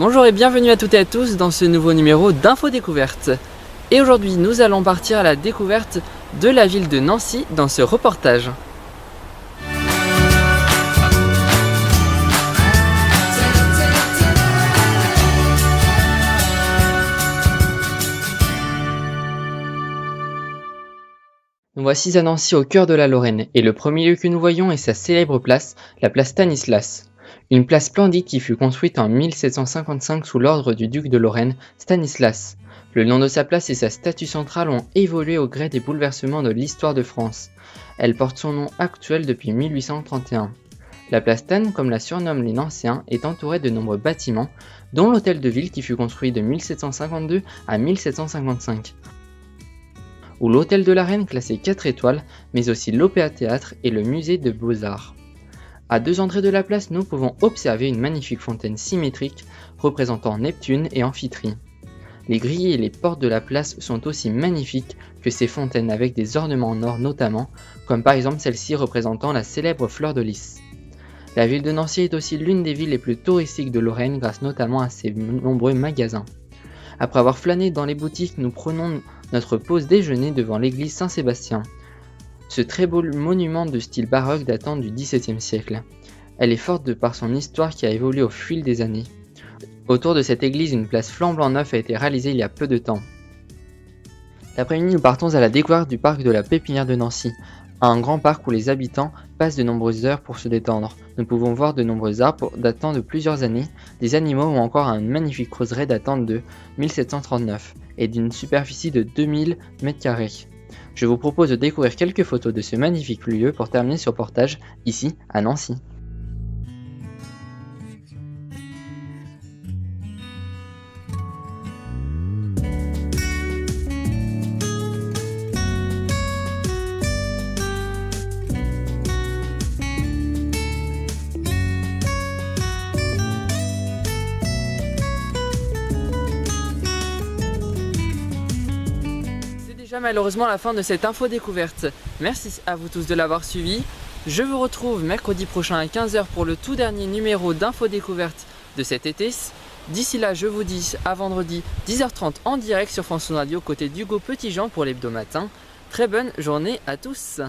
Bonjour et bienvenue à toutes et à tous dans ce nouveau numéro d'Info Découverte. Et aujourd'hui nous allons partir à la découverte de la ville de Nancy dans ce reportage. Nous voici à Nancy au cœur de la Lorraine et le premier lieu que nous voyons est sa célèbre place, la place Stanislas. Une place splendide qui fut construite en 1755 sous l'ordre du duc de Lorraine, Stanislas. Le nom de sa place et sa statue centrale ont évolué au gré des bouleversements de l'histoire de France. Elle porte son nom actuel depuis 1831. La place Stan, comme la surnomment les Nancéens, est entourée de nombreux bâtiments, dont l'hôtel de ville qui fut construit de 1752 à 1755. Ou l'hôtel de la Reine classé 4 étoiles, mais aussi l'Opéra Théâtre et le musée de Beaux-Arts. À 2 entrées de la place, nous pouvons observer une magnifique fontaine symétrique représentant Neptune et Amphitrite. Les grilles et les portes de la place sont aussi magnifiques que ces fontaines avec des ornements en or notamment, comme par exemple celle-ci représentant la célèbre fleur de lys. La ville de Nancy est aussi l'une des villes les plus touristiques de Lorraine grâce notamment à ses nombreux magasins. Après avoir flâné dans les boutiques, nous prenons notre pause déjeuner devant l'église Saint-Sébastien. Ce très beau monument de style baroque datant du XVIIe siècle. Elle est forte de par son histoire qui a évolué au fil des années. Autour de cette église, une place flambant neuve a été réalisée il y a peu de temps. L'après-midi, nous partons à la découverte du parc de la Pépinière de Nancy, un grand parc où les habitants passent de nombreuses heures pour se détendre. Nous pouvons voir de nombreux arbres datant de plusieurs années, des animaux ou encore un magnifique roseraie datant de 1739 et d'une superficie de 2000 m². Je vous propose de découvrir quelques photos de ce magnifique lieu pour terminer ce reportage ici à Nancy. Malheureusement la fin de cette info découverte. Merci à vous tous de l'avoir suivi. Je vous retrouve mercredi prochain à 15 h pour le tout dernier numéro d'info découverte de cet été. D'ici là, je vous dis à vendredi 10h30 en direct sur France Radio côté d'Hugo Petitjean pour l'hebdo matin. Très bonne journée à tous.